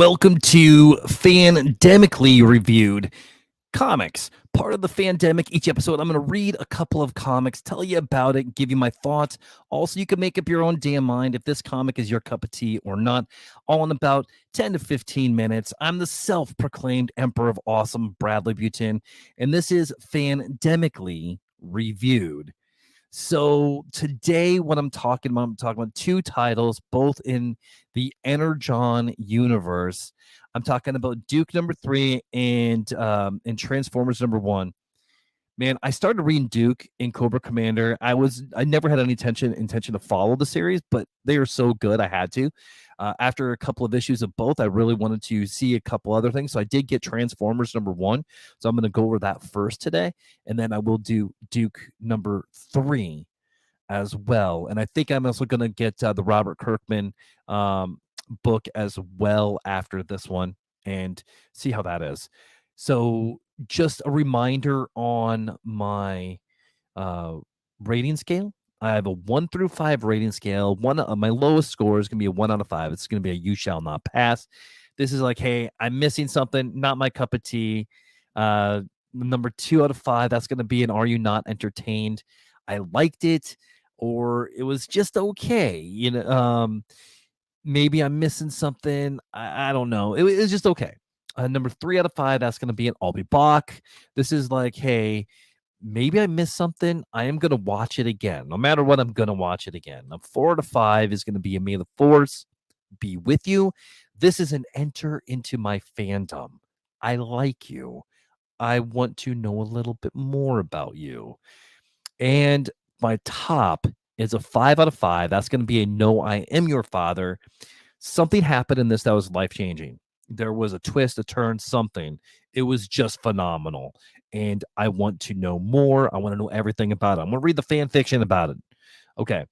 Welcome to Fandemically Reviewed Comics. Part of the Fandemic, each episode, I'm going to read a couple of comics, tell you about it, give you my thoughts. Also, you can make up your own damn mind if this comic is your cup of tea or not. All in about 10 to 15 minutes. I'm the self-proclaimed Emperor of Awesome, Bradley Butin, and this is Fandemically Reviewed. So today, what I'm talking about two titles, both in the Energon universe. I'm talking about Duke #3 and Transformers #1. Man, I started reading Duke in Cobra Commander. I never had any intention to follow the series, but they are so good I had to. After a couple of issues of both, I really wanted to see a couple other things. So I did get Transformers #1. So I'm going to go over that first today, and then I will do Duke #3 as well. And I think I'm also going to get the Robert Kirkman book as well after this one and see how that is. So just a reminder on my rating scale. I have a 1 through 5 rating scale. My lowest score is going to be a 1 out of 5. It's going to be a you shall not pass. This is like, hey, I'm missing something, not my cup of tea. Number 2 out of 5, that's going to be an are you not entertained? I liked it, or it was just okay. Maybe I'm missing something. I don't know. It was just okay. Number 3 out of 5, that's going to be an I'll be back. This is like, hey, maybe I missed something. I am going to watch it again. No matter what, I'm going to watch it again. A 4 out of 5 is going to be a May the Force be with you. This is an enter into my fandom. I like you. I want to know a little bit more about you. And my top is a 5 out of 5. That's going to be a no, I am your father. Something happened in this that was life-changing. There was a twist, a turn, something. It was just phenomenal. And I want to know more. I want to know everything about it. I'm going to read the fan fiction about it. Okay.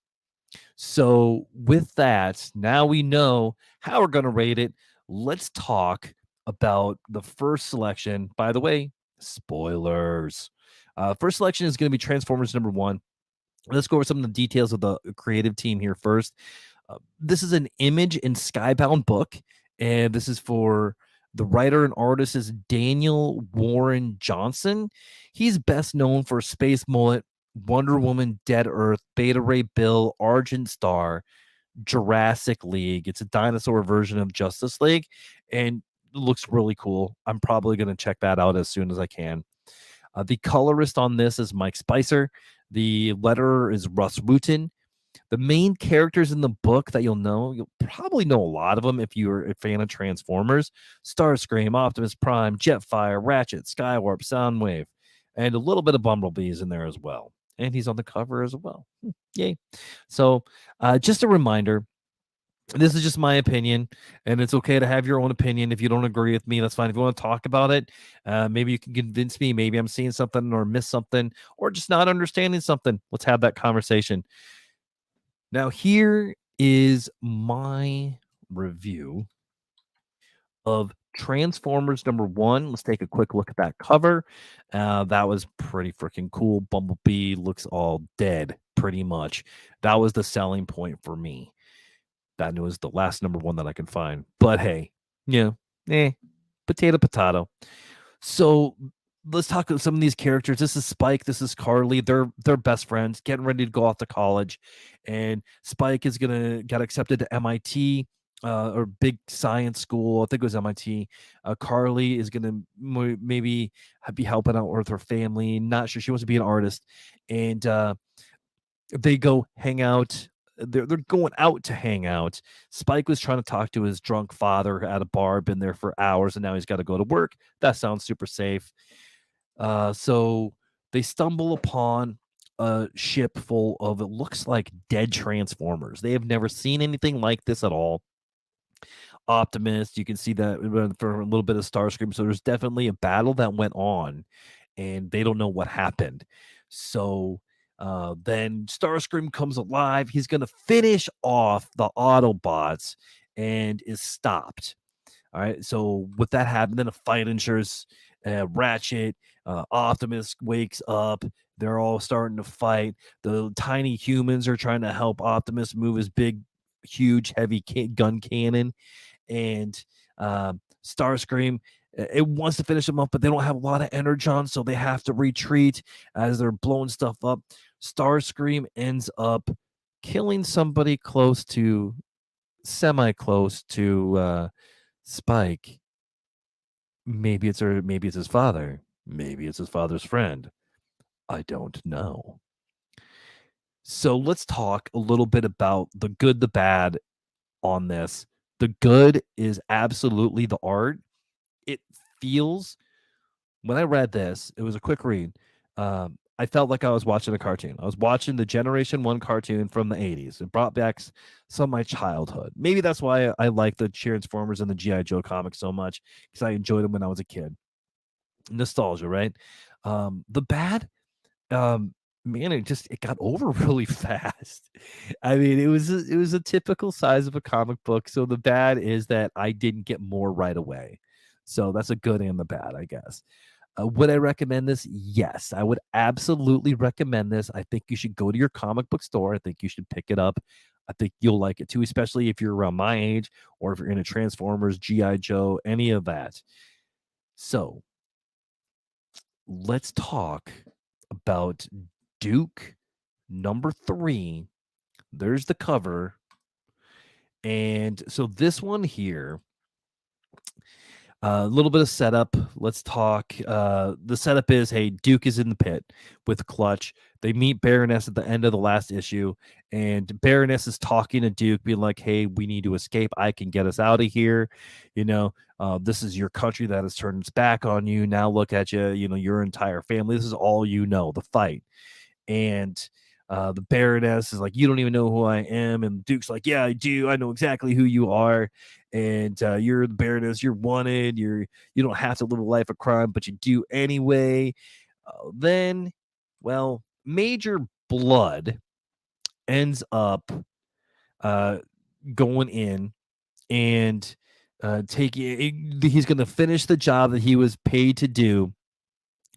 So with that, now we know how we're going to rate it. Let's talk about the first selection. By the way, spoilers. First selection is going to be Transformers #1. Let's go over some of the details of the creative team here first. This is an Image and Skybound book, and this is for the writer and artist is Daniel Warren Johnson. He's best known for Space Mullet, Wonder Woman, Dead Earth, Beta Ray Bill, Argent Star, Jurassic League. It's a dinosaur version of Justice League, and it looks really cool. I'm probably going to check that out as soon as I can. The colorist on this is Mike Spicer. The letterer is Russ Wooten. The main characters in the book that you'll probably know a lot of them if you're a fan of Transformers: Starscream, Optimus Prime, Jetfire, Ratchet, Skywarp, Soundwave, and a little bit of Bumblebee's in there as well. And he's on the cover as well. Yay. So just a reminder, this is just my opinion, and it's okay to have your own opinion. If you don't agree with me, that's fine. If you want to talk about it, maybe you can convince me. Maybe I'm seeing something or miss something or just not understanding something. Let's have that conversation. Now, here is my review of Transformers #1. Let's take a quick look at that cover. That was pretty freaking cool. Bumblebee looks all dead, pretty much. That was the selling point for me. That was the last #1 that I can find. But hey, potato. So let's talk about some of these characters. This is Spike. This is Carly. They're best friends, getting ready to go off to college, and Spike is got accepted to MIT or big science school. I think it was MIT. Carly is gonna maybe be helping out with her family. Not sure. She wants to be an artist, and they go hang out. They're going out to hang out. Spike was trying to talk to his drunk father at a bar, been there for hours, and now he's got to go to work. That sounds super safe. So they stumble upon a ship full of, it looks like, dead Transformers. They have never seen anything like this at all. Optimus, you can see that for a little bit of Starscream. So there's definitely a battle that went on, and they don't know what happened. So then Starscream comes alive. He's going to finish off the Autobots and is stopped. All right. So with that happened, then a fight ensures. Ratchet, Optimus wakes up. They're all starting to fight. The tiny humans are trying to help Optimus move his big, huge, heavy gun cannon. And Starscream, it wants to finish them up, but they don't have a lot of energon, so they have to retreat as they're blowing stuff up. Starscream ends up killing somebody semi close to Spike. Maybe it's his father. Maybe it's his father's friend. I don't know. So let's talk a little bit about the good, the bad on this. The good is absolutely the art. It feels, when I read this, it was a quick read. I felt like I was watching a cartoon. I was watching the Generation 1 cartoon from the 80s. It brought back some of my childhood. Maybe that's why I like the Transformers and the G.I. Joe comics so much, because I enjoyed them when I was a kid. Nostalgia, right? The bad, um, man, it got over really fast. I mean, it was a typical size of a comic book. So the bad is that I didn't get more right away. So that's a good and the bad, I guess. Would I recommend this? Yes, I would absolutely recommend this. I think you should go to your comic book store. I think you should pick it up. I think you'll like it too, especially if you're around my age or if you're into Transformers, G.I. Joe, any of that. So let's talk about Duke number 3. There's the cover. And so this one here, a little bit of setup. Let's talk. The setup is, hey, Duke is in the pit with Clutch. They meet Baroness at the end of the last issue, and Baroness is talking to Duke, being like, hey, we need to escape. I can get us out of here. This is your country that has turned its back on you. Now look at you, your entire family. This is all the fight. And the Baroness is like, you don't even know who I am. And Duke's like, yeah, I do. I know exactly who you are. And you're the Baroness. You're wanted. You don't have to live a life of crime, but you do anyway. Then, well, Major Blood ends up going in and he's going to finish the job that he was paid to do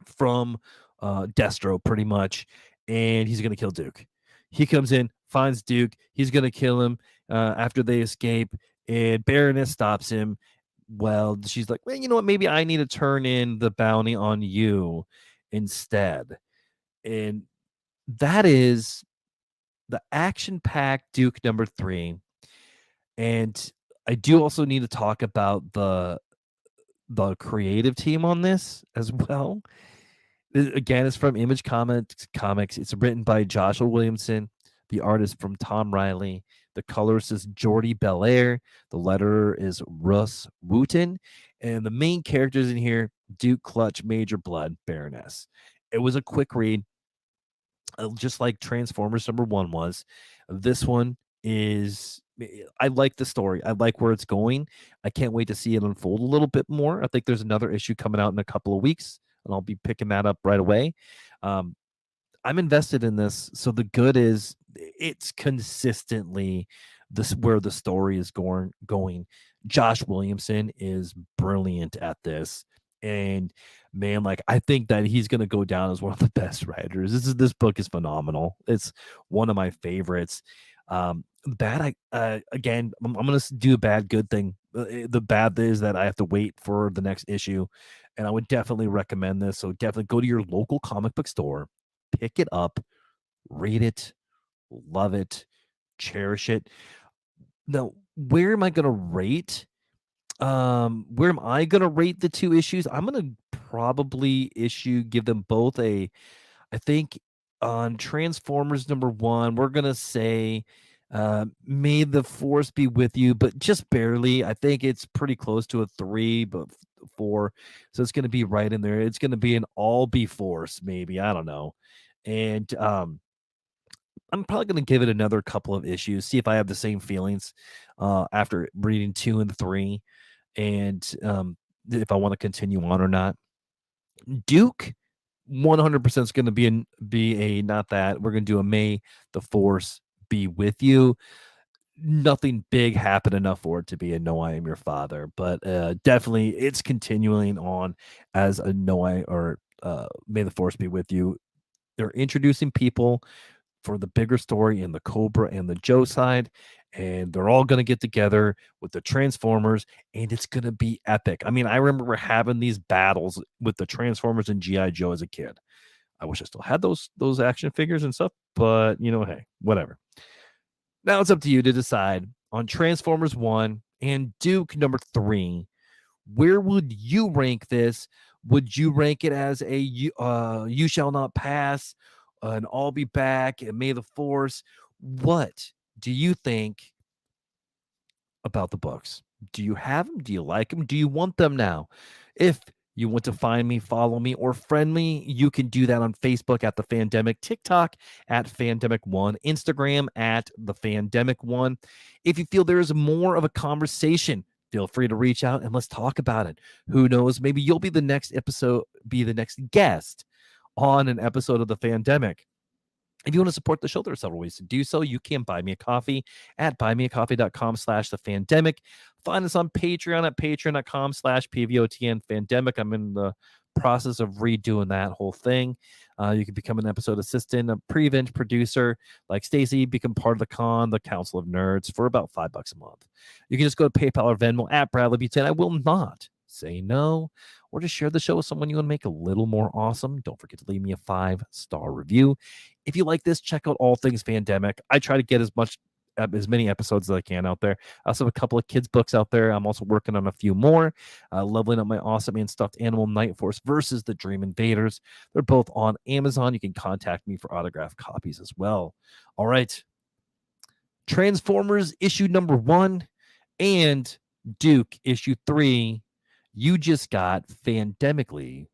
from Destro, pretty much, and he's going to kill Duke. He comes in, finds Duke. He's going to kill him after they escape, and Baroness stops him. Well, she's like, well, you know what? Maybe I need to turn in the bounty on you instead. And that is the action-packed Duke number 3. And I do also need to talk about the creative team on this as well. Again, it's from Image Comics. It's written by Joshua Williamson. The artist from Tom Riley. The colorist is Jordi Belair. The letterer is Russ Wooten. And the main characters in here, Duke, Clutch, Major Blood, Baroness. It was a quick read, just like Transformers number 1 was. This one is, I like the story. I like where it's going. I can't wait to see it unfold a little bit more. I think there's another issue coming out in a couple of weeks, and I'll be picking that up right away. I'm invested in this. So the good is it's consistently this where the story is going. Josh Williamson is brilliant at this. And man, like, I think that he's going to go down as one of the best writers. This book is phenomenal. It's one of my favorites. Bad, again, I'm going to do a bad good thing. The bad is that I have to wait for the next issue, and I would definitely recommend this. So definitely go to your local comic book store, pick it up, read it, love it, cherish it. Now, where am I going to rate? Where am I going to rate the 2 issues? I'm going to probably give them both I think on Transformers number 1, we're going to say, may the force be with you, but just barely. I think it's pretty close to a 3, but 4. So it's going to be right in there. It's going to be an all be force, maybe. I don't know. And I'm probably going to give it another couple of issues, see if I have the same feelings after reading 2 and 3, and if I want to continue on or not. Duke 100% is going to be a not that. We're going to do a may the force be with you. Nothing big happened enough for it to be a no, I am your father, but definitely it's continuing on as a no, I or may the force be with you. They're introducing people for the bigger story in the Cobra and the Joe side, and they're all going to get together with the Transformers, and it's going to be epic. I mean, I remember having these battles with the Transformers and GI Joe as a kid. I wish I still had those action figures and stuff, but hey, whatever. Now it's up to you to decide on Transformers 1 and Duke number 3. Where would you rank this? Would you rank it as a You Shall Not Pass, an I'll Be Back, and May the Force? What do you think about the books? Do you have them? Do you like them? Do you want them now? If you want to find me, follow me, or friend me, you can do that on Facebook at The Fandemic, TikTok at Fandemic1, Instagram at The Fandemic1. If you feel there is more of a conversation, feel free to reach out and let's talk about it. Who knows? Maybe you'll be the next guest on an episode of The Fandemic. If you want to support the show, there are several ways to do so. You can buy me a coffee at buymeacoffee.com/thefandemic. Find us on Patreon at patreon.com/PVOTN Fandemic. I'm in the process of redoing that whole thing. You can become an episode assistant, a pre-event producer like Stacy, become part of the Council of Nerds for about $5 a month. You can just go to PayPal or Venmo at Bradley B10. I will not say no, or just share the show with someone you want to make a little more awesome. Don't forget to leave me a 5-star review. If you like this, check out All Things Fandemic. I try to get as many episodes as I can out there. I also have a couple of kids' books out there. I'm also working on a few more. Leveling Up My Awesome and Stuffed Animal Night Force versus the Dream Invaders. They're both on Amazon. You can contact me for autographed copies as well. All right. Transformers issue number 1 and Duke issue 3. You just got Fandemically